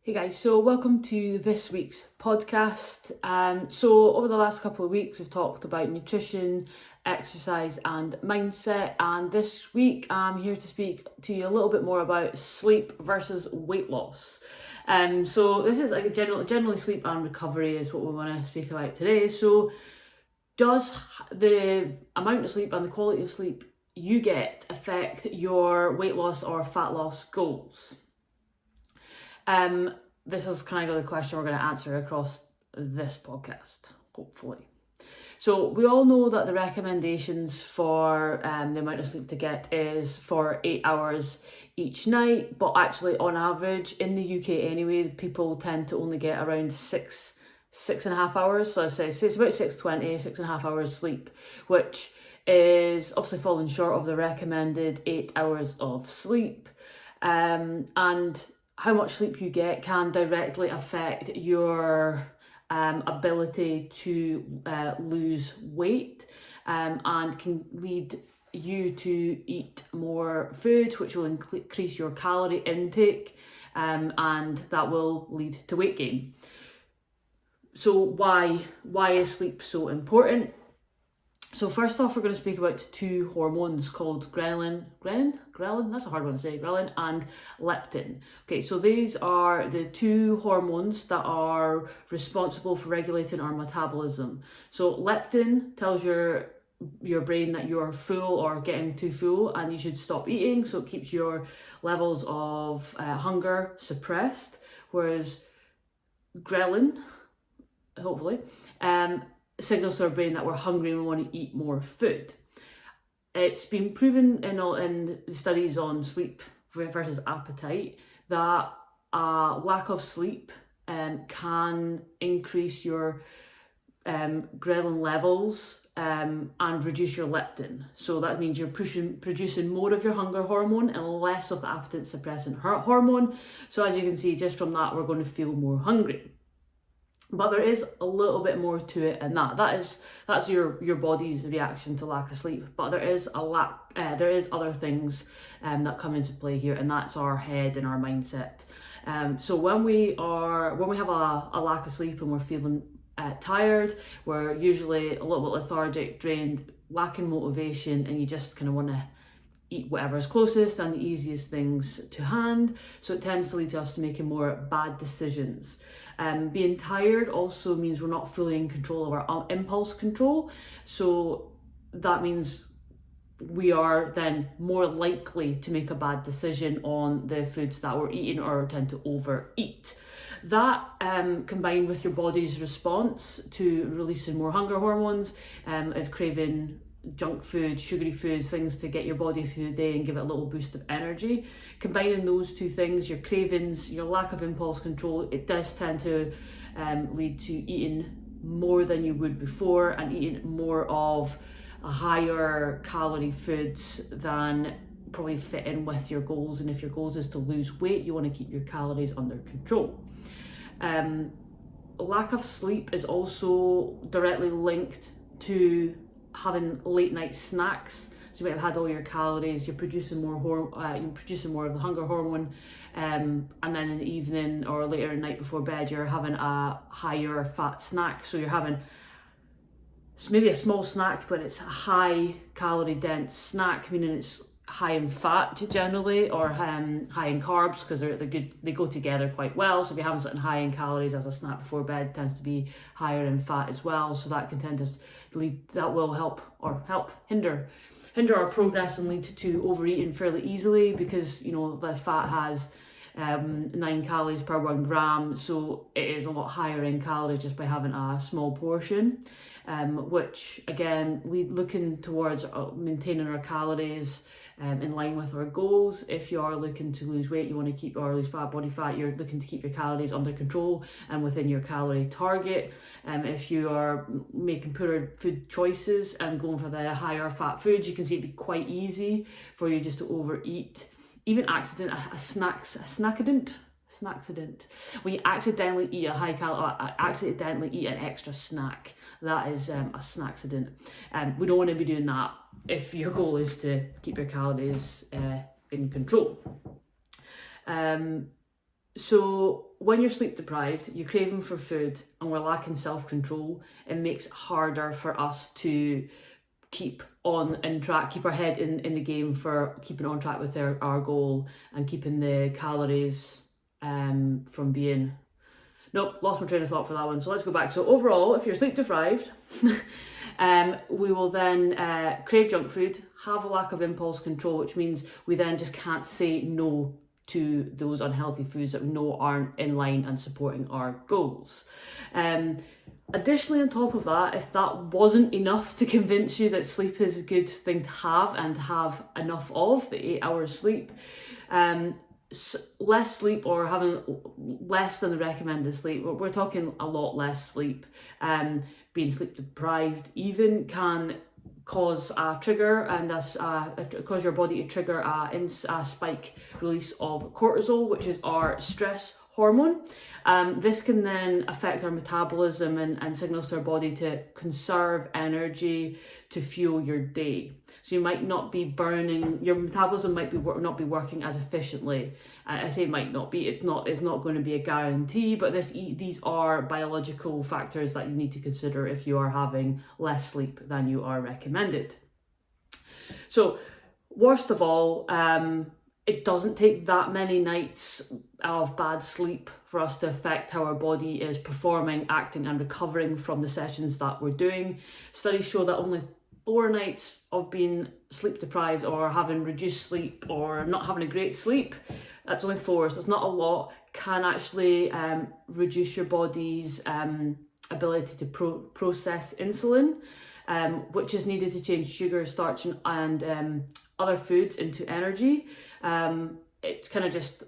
Hey guys, so welcome to this week's podcast. So over the last couple of weeks, we've talked about nutrition, exercise, and mindset. And this week, I'm here to speak to you a little bit more about sleep versus weight loss. So this is like generally sleep and recovery is what we want to speak about today. So does the amount of sleep and the quality of sleep you get affect your weight loss or fat loss goals? This is kind of the question we're going to answer across this podcast, hopefully. So we all know that the recommendations for the amount of sleep to get is for 8 hours each night, but actually on average in the UK anyway, people tend to only get around six and a half hours. So I say it's about 6:20, 6.5 hours sleep, which is obviously falling short of the recommended 8 hours of sleep. And how much sleep you get can directly affect your ability to lose weight and can lead you to eat more food, which will increase your calorie intake and that will lead to weight gain. So why is sleep so important? So first off, we're going to speak about two hormones called ghrelin, that's a hard one to say, ghrelin and leptin. Okay, so these are the two hormones that are responsible for regulating our metabolism. So leptin tells your brain that you're full or getting too full and you should stop eating, so it keeps your levels of hunger suppressed, whereas ghrelin, hopefully, signals to our brain that we're hungry and we want to eat more food. It's been proven in studies on sleep versus appetite that lack of sleep can increase your ghrelin levels and reduce your leptin. So that means you're producing more of your hunger hormone and less of the appetite suppressant hormone. So as you can see, just from that, we're going to feel more hungry. But there is a little bit more to it, and that's your body's reaction to lack of sleep. But there is other things that come into play here, and that's our head and our mindset. So when we have a lack of sleep and we're feeling tired, we're usually a little bit lethargic, drained, lacking motivation, and you just kind of want to eat whatever's closest and the easiest things to hand. So it tends to lead to us making more bad decisions. Being tired also means we're not fully in control of our impulse control. So that means we are then more likely to make a bad decision on the foods that we're eating or tend to overeat. That combined with your body's response to releasing more hunger hormones, of craving junk food, sugary foods, things to get your body through the day and give it a little boost of energy. Combining those two things, your cravings, your lack of impulse control, it does tend to lead to eating more than you would before and eating more of a higher calorie foods than probably fit in with your goals. And if your goals is to lose weight, you want to keep your calories under control. Lack of sleep is also directly linked to having late night snacks. So you might have had all your calories, you're producing more of the hunger hormone, and then in the evening or later at night before bed, you're having a higher fat snack. So you're having maybe a small snack, but it's a high calorie dense snack, meaning it's high in fat generally, or high in carbs, because they go together quite well. So if you're having something high in calories as a snack before bed, it tends to be higher in fat as well. So that can tend to that will help hinder our progress and lead to overeating fairly easily, because the fat has 9 calories per 1 gram, so it is a lot higher in calories just by having a small portion, which again looking towards maintaining our calories in line with our goals. If you are looking to lose weight, you want to keep or lose body fat, you're looking to keep your calories under control and within your calorie target. If you are making poorer food choices and going for the higher fat foods, you can see it'd be quite easy for you just to overeat. Even snacksident. When you accidentally eat accidentally eat an extra snack, that is a snacksident. We don't want to be doing that if your goal is to keep your calories in control. So when you're sleep deprived, you're craving for food and we're lacking self-control, it makes it harder for us to keep on in track, keep our head in the game for keeping on track with our goal and keeping the calories from being... Nope, lost my train of thought for that one. So let's go back. So overall, if you're sleep deprived, we will then crave junk food, have a lack of impulse control, which means we then just can't say no to those unhealthy foods that we know aren't in line and supporting our goals. Additionally, on top of that, if that wasn't enough to convince you that sleep is a good thing to have and to have enough of, the 8 hours sleep, less sleep or having less than the recommended sleep, we're talking a lot less sleep, being sleep deprived even can cause a trigger and cause your body to trigger a spike release of cortisol, which is our stress hormone. This can then affect our metabolism and signals to our body to conserve energy to fuel your day. So you might not be burning, your metabolism might be not be working as efficiently. I say it might not be, it's not going to be a guarantee, but these are biological factors that you need to consider if you are having less sleep than you are recommended. So worst of all, it doesn't take that many nights of bad sleep for us to affect how our body is performing, acting and recovering from the sessions that we're doing. Studies show that only 4 nights of being sleep deprived or having reduced sleep or not having a great sleep, that's only 4, so it's not a lot, can actually reduce your body's ability to process insulin, which is needed to change sugar, starch and other foods into energy. It kind of just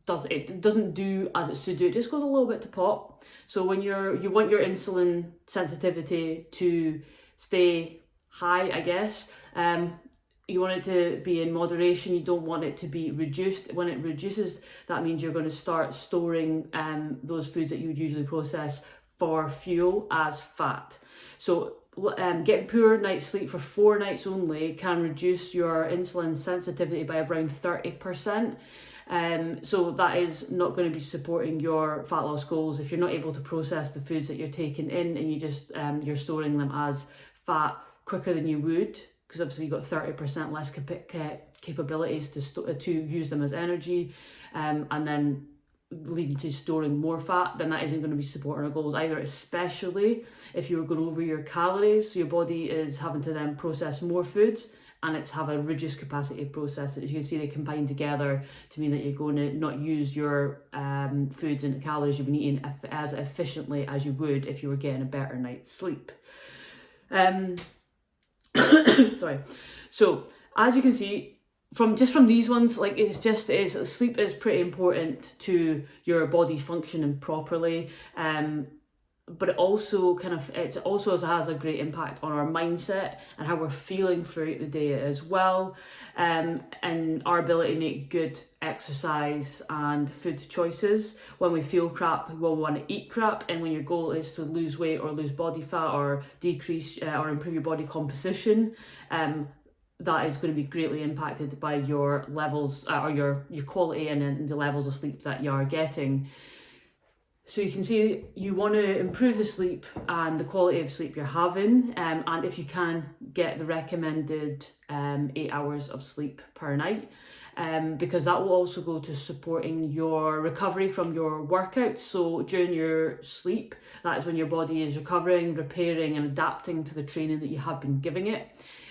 doesn't do as it should do. It just goes a little bit to pot. So when you want your insulin sensitivity to stay high, I guess, you want it to be in moderation. You don't want it to be reduced. When it reduces, that means you're going to start storing those foods that you would usually process for fuel as fat. So getting poor night's sleep for 4 nights only can reduce your insulin sensitivity by around 30%. So that is not going to be supporting your fat loss goals if you're not able to process the foods that you're taking in and you just you're storing them as fat quicker than you would, because obviously you've got 30% less capabilities to use them as energy, and then leading to storing more fat, then that isn't going to be supporting our goals either, especially if you're going over your calories. So your body is having to then process more foods and it's have a reduced capacity to process it. As you can see, they combine together to mean that you're going to not use your foods and calories you've been eating as efficiently as you would if you were getting a better night's sleep. Sorry. So as you can see, from these ones, like sleep is pretty important to your body functioning properly, but it also has a great impact on our mindset and how we're feeling throughout the day as well, and our ability to make good exercise and food choices. When we feel crap, we'll want to eat crap, and when your goal is to lose weight or lose body fat or decrease or improve your body composition, that is going to be greatly impacted by your levels or your quality and the levels of sleep that you are getting. So you can see you want to improve the sleep and the quality of sleep you're having, and if you can, get the recommended 8 hours of sleep per night, because that will also go to supporting your recovery from your workouts. So during your sleep, that is when your body is recovering, repairing and adapting to the training that you have been giving it.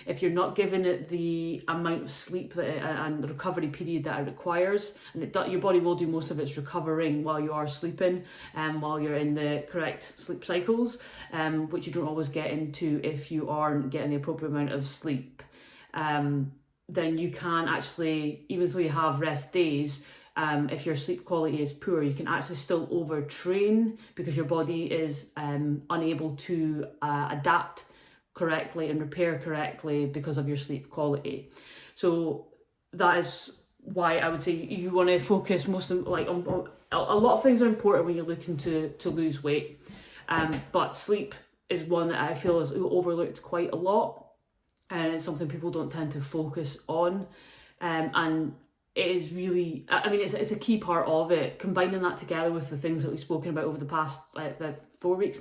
If you're not giving it the amount of sleep and the recovery period that it requires, and your body will do most of its recovering while you are sleeping, while you're in the correct sleep cycles, which you don't always get into if you aren't getting the appropriate amount of sleep. Then you can actually, even though you have rest days, if your sleep quality is poor, you can actually still overtrain because your body is unable to adapt correctly and repair correctly because of your sleep quality. So that is why I would say you want to focus on a lot of things are important when you're looking to lose weight, but sleep is one that I feel is overlooked quite a lot, and it's something people don't tend to focus on, and it is really, I mean, it's a key part of it. Combining that together with the things that we've spoken about over the past the 3 weeks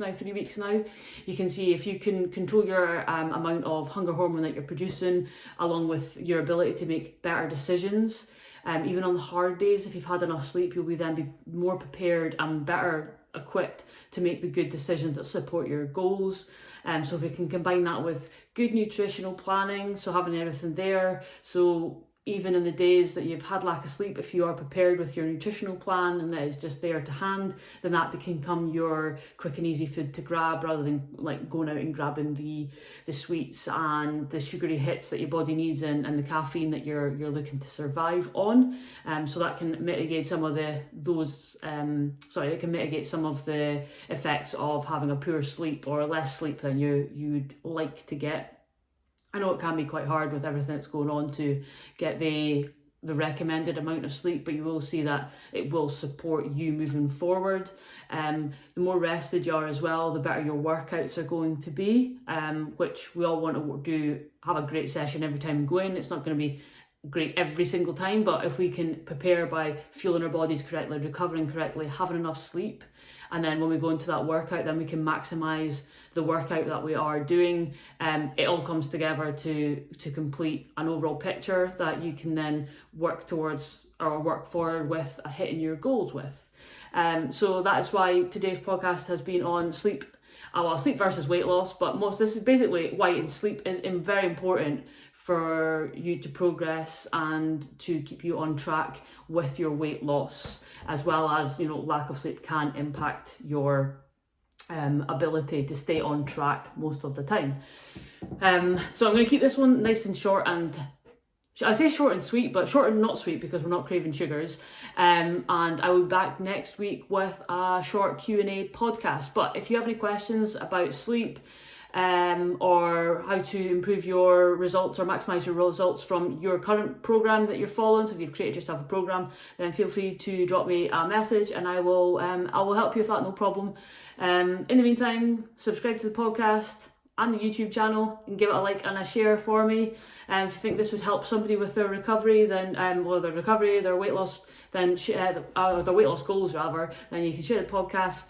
now, you can see if you can control your amount of hunger hormone that you're producing, along with your ability to make better decisions. Even on the hard days, if you've had enough sleep, you'll then be more prepared and better equipped to make the good decisions that support your goals. So if we can combine that with good nutritional planning, so having everything there, so even in the days that you've had lack of sleep, if you are prepared with your nutritional plan and that is just there to hand, then that can become your quick and easy food to grab, rather than like going out and grabbing the sweets and the sugary hits that your body needs, and the caffeine that you're looking to survive on. So that can mitigate some of it can mitigate some of the effects of having a poor sleep or less sleep than you'd like to get. I know it can be quite hard with everything that's going on to get the recommended amount of sleep, but you will see that it will support you moving forward. The more rested you are as well, the better your workouts are going to be, which we all want to have a great session every time we go in. It's not going to be great every single time, but if we can prepare by fueling our bodies correctly, recovering correctly, having enough sleep, and then when we go into that workout, then we can maximize the workout that we are doing. It all comes together to complete an overall picture that you can then work towards or work forward with hitting your goals with. So that is why today's podcast has been on sleep. Sleep versus weight loss, but this is basically why sleep is very important for you to progress and to keep you on track with your weight loss, as well as, lack of sleep can impact your ability to stay on track most of the time. So I'm going to keep this one nice and short, and I say short and sweet, but short and not sweet because we're not craving sugars. And I will be back next week with a short Q&A podcast. But if you have any questions about sleep, or how to improve your results or maximize your results from your current program that you're following, so if you've created yourself a program, then feel free to drop me a message and I will help you with that, no problem. In the meantime, subscribe to the podcast and the YouTube channel and give it a like and a share for me. If you think this would help somebody with their recovery, then their weight loss, then their weight loss goals rather, then you can share the podcast